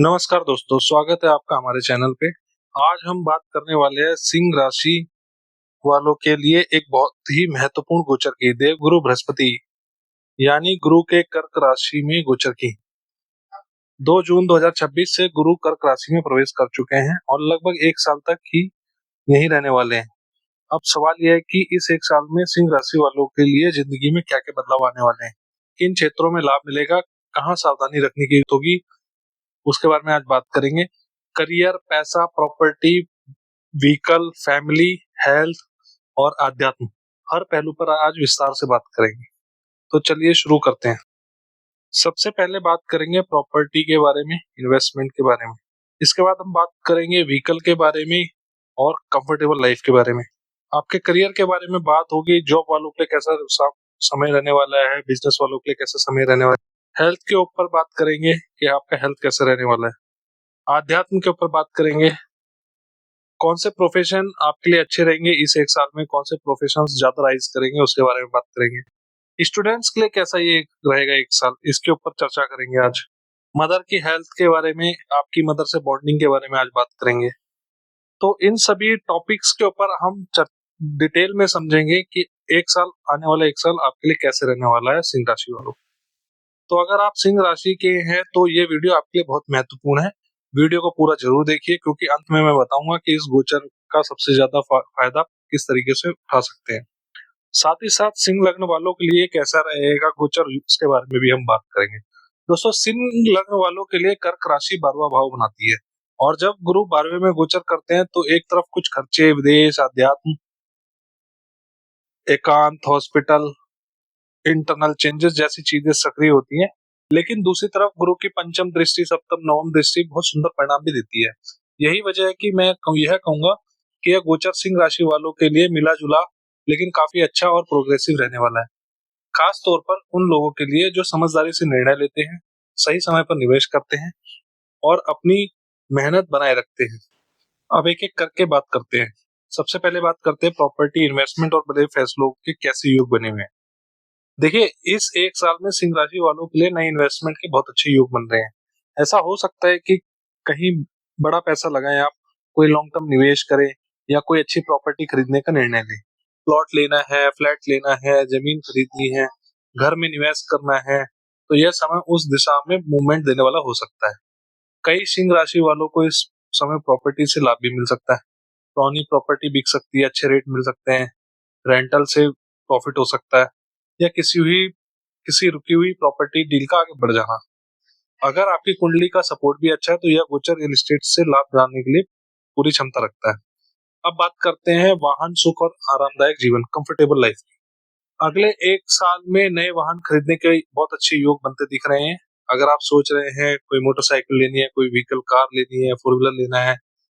नमस्कार दोस्तों, स्वागत है आपका हमारे चैनल पे। आज हम बात करने वाले हैं सिंह राशि वालों के लिए एक बहुत ही महत्वपूर्ण गोचर की, देवगुरु बृहस्पति यानी गुरु के कर्क राशि में गोचर की। 2 जून 2026 से गुरु कर्क राशि में प्रवेश कर चुके हैं और लगभग एक साल तक ही यहीं रहने वाले हैं। अब सवाल यह है कि इस एक साल में सिंह राशि वालों के लिए जिंदगी में क्या क्या बदलाव आने वाले हैं, किन क्षेत्रों में लाभ मिलेगा, कहाँ सावधानी रखने की जरूरत होगी, उसके बारे में आज बात करेंगे। करियर, पैसा, प्रॉपर्टी, व्हीकल, फैमिली, हेल्थ और आध्यात्म, हर पहलू पर आज विस्तार से बात करेंगे। तो चलिए शुरू करते हैं। सबसे पहले बात करेंगे प्रॉपर्टी के बारे में, इन्वेस्टमेंट के बारे में। इसके बाद हम बात करेंगे व्हीकल के बारे में और कंफर्टेबल लाइफ के बारे में। आपके करियर के बारे में बात होगी, जॉब वालों के लिए कैसा समय रहने वाला है, बिजनेस वालों के लिए कैसा समय रहने वाला है। हेल्थ के ऊपर बात करेंगे कि आपका हेल्थ कैसा रहने वाला है। आध्यात्म के ऊपर बात करेंगे, कौन से प्रोफेशन आपके लिए अच्छे रहेंगे इस एक साल में, कौन से प्रोफेशन ज्यादा राइज करेंगे, उसके बारे में बात करेंगे। स्टूडेंट्स के लिए कैसा ये रहेगा एक साल, इसके ऊपर चर्चा करेंगे आज। मदर की हेल्थ के बारे में, आपकी मदर से बॉन्डिंग के बारे में आज बात करेंगे। तो इन सभी टॉपिक्स के ऊपर हम डिटेल में समझेंगे कि एक साल, आने वाला एक साल आपके लिए कैसे रहने वाला है सिंह राशि वालों। तो अगर आप सिंह राशि के हैं तो ये वीडियो आपके लिए बहुत महत्वपूर्ण है। वीडियो को पूरा जरूर देखिए, क्योंकि अंत में मैं बताऊंगा कि इस गोचर का सबसे ज्यादा फायदा किस तरीके से उठा सकते हैं। साथ ही साथ सिंह लग्न वालों के लिए कैसा रहेगा गोचर, इसके बारे में भी हम बात करेंगे। दोस्तों, सिंह लग्न वालों के लिए कर्क राशि 12वां भाव बनाती है, और जब गुरु 12वें में गोचर करते हैं तो एक तरफ कुछ खर्चे, विदेश, अध्यात्म, एकांत, हॉस्पिटल, इंटरनल चेंजेस जैसी चीजें सक्रिय होती हैं, लेकिन दूसरी तरफ गुरु की पंचम दृष्टि, सप्तम, नवम दृष्टि बहुत सुंदर परिणाम भी देती है। यही वजह है कि मैं यह कहूंगा कि यह गोचर सिंह राशि वालों के लिए मिला जुला लेकिन काफी अच्छा और प्रोग्रेसिव रहने वाला है। खास तौर पर उन लोगों के लिए जो समझदारी से निर्णय लेते हैं, सही समय पर निवेश करते हैं और अपनी मेहनत बनाए रखते हैं। अब एक एक करके बात करते हैं। सबसे पहले बात करते हैं प्रॉपर्टी, इन्वेस्टमेंट और बड़े फैसलों के कैसे योग बने हुए हैं। देखिए, इस एक साल में सिंह राशि वालों के लिए नए इन्वेस्टमेंट के बहुत अच्छे योग बन रहे हैं। ऐसा हो सकता है कि कहीं बड़ा पैसा लगाएं आप, कोई लॉन्ग टर्म निवेश करें या कोई अच्छी प्रॉपर्टी खरीदने का निर्णय लें। प्लॉट लेना है, फ्लैट लेना है, जमीन खरीदनी है, घर में निवेश करना है, तो यह समय उस दिशा में मूवमेंट देने वाला हो सकता है। कई सिंह राशि वालों को इस समय प्रॉपर्टी से लाभ भी मिल सकता है। पुरानी प्रॉपर्टी बिक सकती है, अच्छे रेट मिल सकते हैं, रेंटल से प्रॉफिट हो सकता है, या किसी रुकी हुई प्रॉपर्टी डील का आगे बढ़ जाना। अगर आपकी कुंडली का सपोर्ट भी अच्छा है तो यह गोचर रियल एस्टेट से लाभ दिलाने के लिए पूरी क्षमता रखता है। अब बात करते हैं वाहन सुख और आरामदायक जीवन, कंफर्टेबल लाइफ। अगले एक साल में नए वाहन खरीदने के बहुत अच्छे योग बनते दिख रहे हैं। अगर आप सोच रहे हैं कोई मोटरसाइकिल लेनी है, कोई व्हीकल, कार लेनी है, फोर व्हीलर लेना है,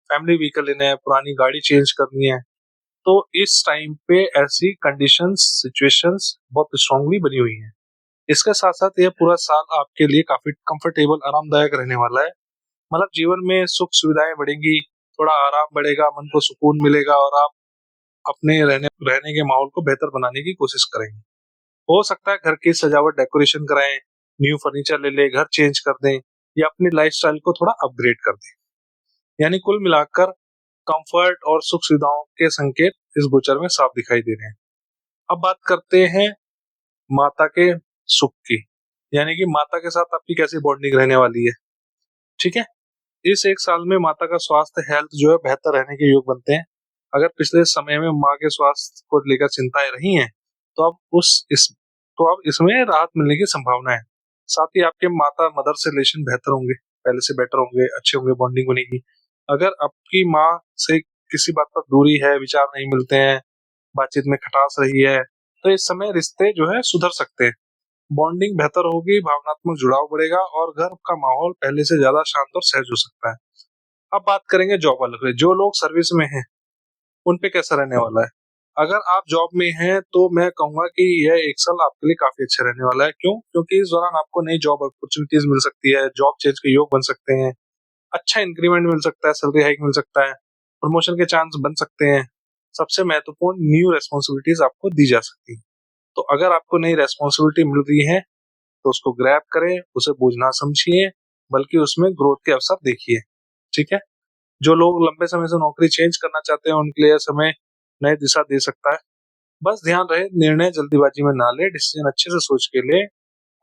फैमिली व्हीकल लेना है, पुरानी गाड़ी चेंज करनी है, तो इस टाइम पे ऐसी कंडीशंस, सिचुएशंस बहुत स्ट्रांगली बनी हुई हैं। इसके साथ साथ यह पूरा साल आपके लिए काफी कंफर्टेबल, आरामदायक रहने वाला है। मतलब जीवन में सुख सुविधाएं बढ़ेंगी, थोड़ा आराम बढ़ेगा, मन को सुकून मिलेगा और आप अपने रहने के माहौल को बेहतर बनाने की कोशिश करेंगे। हो सकता है घर की सजावट, डेकोरेशन कराएं, न्यू फर्नीचर ले लें, घर चेंज कर दें या अपनी लाइफस्टाइल को थोड़ा अपग्रेड कर दें। यानी कुल मिलाकर कंफर्ट और सुख सुविधाओं के संकेत इस गोचर में साफ दिखाई दे रहे हैं। अब बात करते हैं माता के सुख की, यानी कि माता के साथ आपकी कैसी बॉन्डिंग रहने वाली है। ठीक है, इस एक साल में माता का स्वास्थ्य, हेल्थ जो है बेहतर रहने के योग बनते हैं। अगर पिछले समय में माँ के स्वास्थ्य को लेकर चिंताएं रही हैं, तो अब इसमें राहत मिलने की संभावना है। साथ ही आपके माता मदर से रिलेशन बेहतर होंगे, पहले से बेटर होंगे, अच्छे होंगे, बॉन्डिंग बनेगी। अगर आपकी माँ से किसी बात पर दूरी है, विचार नहीं मिलते हैं, बातचीत में खटास रही है, तो इस समय रिश्ते जो है सुधर सकते हैं, बॉन्डिंग बेहतर होगी, भावनात्मक जुड़ाव बढ़ेगा और घर का माहौल पहले से ज्यादा शांत और सहज हो सकता है। अब बात करेंगे जॉब वालों के, जो लोग सर्विस में हैं उन पे कैसा रहने वाला है। अगर आप जॉब में हैं तो मैं कहूंगा कि यह एक साल आपके लिए काफी अच्छा रहने वाला है। क्यों? क्योंकि इस दौरान आपको नई जॉब अपॉर्चुनिटीज मिल सकती है, जॉब चेंज के योग बन सकते हैं, अच्छा इंक्रीमेंट मिल सकता है, सैलरी हाइक मिल सकता है, प्रमोशन के चांस बन सकते हैं। सबसे महत्वपूर्ण, न्यू रेस्पॉन्सिबिलिटीज आपको दी जा सकती है। तो अगर आपको नई रेस्पॉन्सिबिलिटी मिल रही है तो उसको ग्रैब करें, उसे बोझ ना समझिए, बल्कि उसमें ग्रोथ के अवसर देखिए। ठीक है, जो लोग लंबे समय से नौकरी चेंज करना चाहते हैं उनके लिए यह समय नई दिशा दे सकता है। बस ध्यान रहे निर्णय जल्दीबाजी में ना ले, डिसीजन अच्छे से सोच के ले,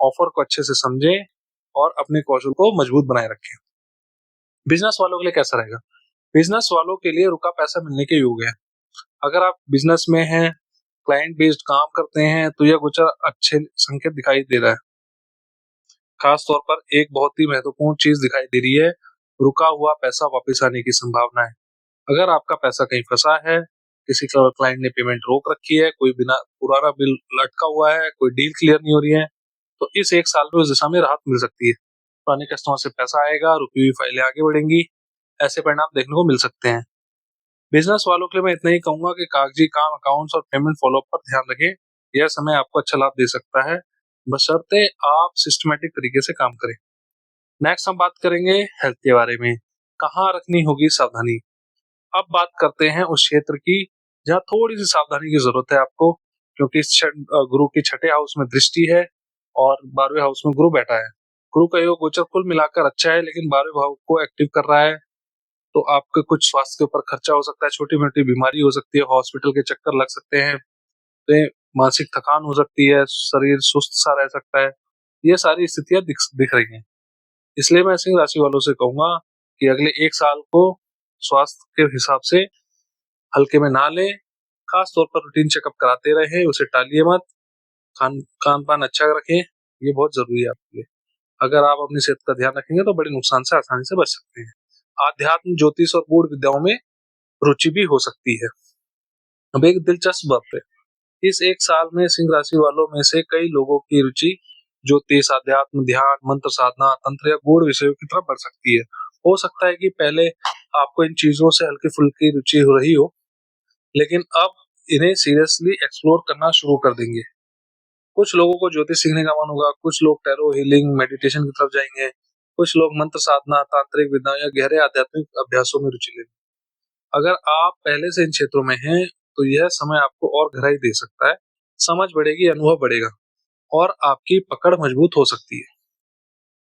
ऑफर को अच्छे से समझे और अपने कौशल को मजबूत बनाए रखें। बिजनेस वालों के लिए कैसा रहेगा? बिजनेस वालों के लिए रुका पैसा मिलने के योग है। अगर आप बिजनेस में हैं, क्लाइंट बेस्ड काम करते हैं, तो यह गोचर अच्छे संकेत दिखाई दे रहा है। खास तौर पर एक बहुत ही महत्वपूर्ण चीज दिखाई दे रही है, रुका हुआ पैसा वापस आने की संभावना है। अगर आपका पैसा कहीं फंसा है, किसी क्लाइंट ने पेमेंट रोक रखी है, कोई बिना पुराना बिल लटका हुआ है, कोई डील क्लियर नहीं हो रही है, तो इस एक साल में उस दिशा में राहत मिल सकती है। पुराने कस्टमर से पैसा आएगा, रुकी हुई फाइलें आगे बढ़ेंगी, ऐसे परिणाम देखने को मिल सकते हैं। बिजनेस वालों के लिए मैं इतना ही कहूंगा कि कागजी काम, अकाउंट्स और पेमेंट फॉलोअप पर ध्यान रखें। यह समय आपको अच्छा लाभ दे सकता है, बशर्ते आप सिस्टमेटिक तरीके से काम करें। नेक्स्ट हम बात करेंगे हेल्थ के बारे में। कहाँ रखनी होगी सावधानी? अब बात करते हैं उस क्षेत्र की जहाँ थोड़ी सी सावधानी की जरूरत है आपको, क्योंकि गुरु की छठे हाउस में दृष्टि है और 12वें हाउस में गुरु बैठा है। गुरु का योग गोचर कुल मिलाकर अच्छा है, लेकिन 12वें भाव को एक्टिव कर रहा है, तो आपके कुछ स्वास्थ्य के ऊपर खर्चा हो सकता है, छोटी मोटी बीमारी हो सकती है, हॉस्पिटल के चक्कर लग सकते हैं, तो मानसिक थकान हो सकती है, शरीर सुस्त सा रह सकता है। ये सारी स्थितियां दिख रही हैं। इसलिए मैं सिंह राशि वालों से कहूंगा कि अगले एक साल को स्वास्थ्य के हिसाब से हल्के में ना ले। खास तौर पर रूटीन चेकअप कराते रहे, उसे टालिए मत। खान पान अच्छा रखें, ये बहुत जरूरी है आपके लिए। अगर आप अपनी सेहत का ध्यान रखेंगे तो बड़े नुकसान से आसानी से बच सकते हैं। आध्यात्म, ज्योतिष और गूढ़ विद्याओं में रुचि भी हो सकती है। अब एक दिलचस्प बात है, इस एक साल में सिंह राशि वालों में से कई लोगों की रुचि ज्योतिष, अध्यात्म, ध्यान, मंत्र साधना, तंत्र या गूढ़ विषयों की तरफ बढ़ सकती है। हो सकता है कि पहले आपको इन चीजों से हल्की फुल्की रुचि हो रही हो, लेकिन अब इन्हें सीरियसली एक्सप्लोर करना शुरू कर देंगे। कुछ लोगों को ज्योतिष सीखने का मन होगा, कुछ लोग टैरो, हीलिंग, मेडिटेशन की तरफ जाएंगे, कुछ लोग मंत्र साधना, तांत्रिक विद्या या गहरे आध्यात्मिक अभ्यासों में रुचि लेंगे। अगर आप पहले से इन क्षेत्रों में हैं, तो यह समय आपको और गहराई दे सकता है, समझ बढ़ेगी, अनुभव बढ़ेगा और आपकी पकड़ मजबूत हो सकती है।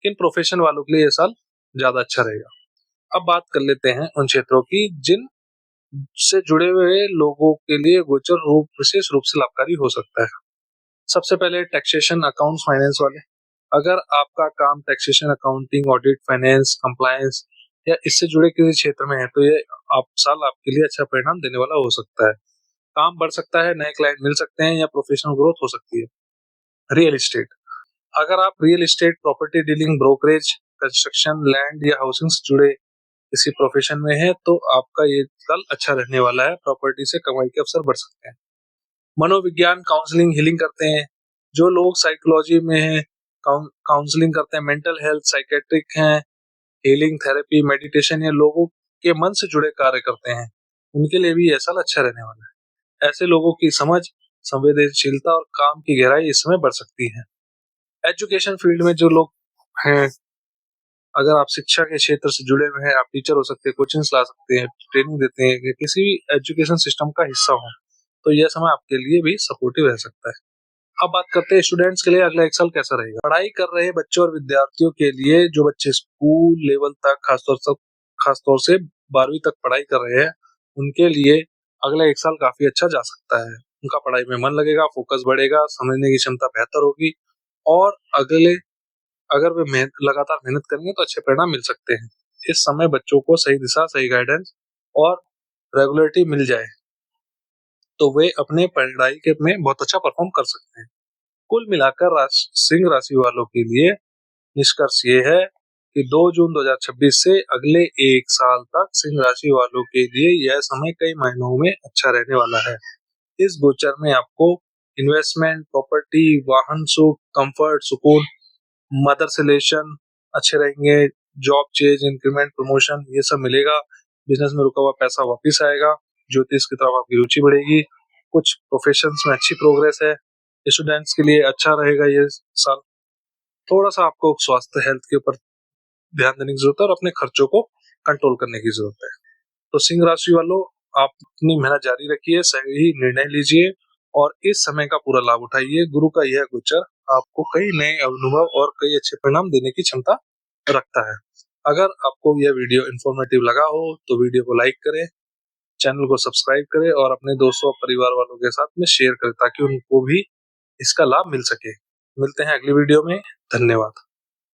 किन प्रोफेशन वालों के लिए यह साल ज्यादा अच्छा रहेगा? अब बात कर लेते हैं उन क्षेत्रों की जिन से जुड़े हुए लोगों के लिए गोचर रूप विशेष रूप से लाभकारी हो सकता है। सबसे पहले टैक्सेशन, अकाउंट्स, फाइनेंस वाले। अगर आपका काम taxation, accounting, audit, finance, compliance या इससे जुड़े किसी क्षेत्र में है, तो ये साल आपके लिए अच्छा परिणाम देने वाला हो सकता है। काम बढ़ सकता है, नए क्लाइंट मिल सकते हैं या प्रोफेशनल ग्रोथ हो सकती है। रियल एस्टेट, अगर आप real estate, property dealing, brokerage, construction, land या हाउसिंग से जुड़े किसी प्रोफेशन में है, तो आपका ये साल अच्छा रहने वाला है। प्रॉपर्टी से कमाई के अवसर बढ़ सकते हैं। मनोविज्ञान, काउंसलिंग, हीलिंग करते हैं, जो लोग साइकोलॉजी में हैं, काउंसलिंग करते हैं, मेंटल हेल्थ, साइकेट्रिक हैं, हीलिंग, थेरेपी, मेडिटेशन या लोगों के मन से जुड़े कार्य करते हैं, उनके लिए भी यह साल अच्छा रहने वाला है। ऐसे लोगों की समझ, संवेदनशीलता और काम की गहराई इस समय बढ़ सकती है। एजुकेशन फील्ड में जो लोग हैं, अगर आप शिक्षा के क्षेत्र से जुड़े हुए हैं, आप टीचर हो सकते हैं, कोचिंग ला सकते हैं, ट्रेनिंग देते हैं, या किसी भी एजुकेशन सिस्टम का हिस्सा हो, तो यह समय आपके लिए भी सपोर्टिव रह सकता है। अब बात करते हैं स्टूडेंट्स के लिए अगला एक साल कैसा रहेगा। पढ़ाई कर रहे बच्चों और विद्यार्थियों के लिए, जो बच्चे स्कूल लेवल तक खासतौर से 12वीं तक पढ़ाई कर रहे हैं, उनके लिए अगला एक साल काफी अच्छा जा सकता है। उनका पढ़ाई में मन लगेगा, फोकस बढ़ेगा, समझने की क्षमता बेहतर होगी और अगर वे लगातार मेहनत करेंगे तो अच्छे परिणाम मिल सकते हैं। इस समय बच्चों को सही दिशा, सही गाइडेंस और रेगुलरिटी मिल जाए तो वे अपने पढ़ाई के में बहुत अच्छा परफॉर्म कर सकते हैं। कुल मिलाकर सिंह राशि वालों के लिए निष्कर्ष ये है कि 2 जून 2026 से अगले एक साल तक सिंह राशि वालों के लिए यह समय कई महीनों में अच्छा रहने वाला है। इस गोचर में आपको इन्वेस्टमेंट, प्रॉपर्टी, वाहन सुख, कंफर्ट, सुकून, मदर रिलेशन अच्छे रहेंगे, जॉब चेंज, इंक्रीमेंट, प्रमोशन ये सब मिलेगा। बिजनेस में रुका हुआ पैसा वापस आएगा, ज्योतिष की तरफ आपकी रुचि बढ़ेगी, कुछ प्रोफेशंस में अच्छी प्रोग्रेस है। स्टूडेंट्स के लिए अच्छा रहेगा ये साल। थोड़ा सा आपको स्वास्थ्य, हेल्थ के ऊपर ध्यान देने की जरूरत है और अपने खर्चों को कंट्रोल करने की जरूरत है। तो सिंह राशि वालों, आप अपनी मेहनत जारी रखिए, सही निर्णय लीजिए और इस समय का पूरा लाभ उठाइए। गुरु का यह गोचर आपको कई नए अनुभव और कई अच्छे परिणाम देने की क्षमता रखता है। अगर आपको यह वीडियो इंफॉर्मेटिव लगा हो तो वीडियो को लाइक करें, चैनल को सब्सक्राइब करें और अपने दोस्तों और परिवार वालों के साथ में शेयर करें ताकि उनको भी इसका लाभ मिल सके। मिलते हैं अगली वीडियो में। धन्यवाद।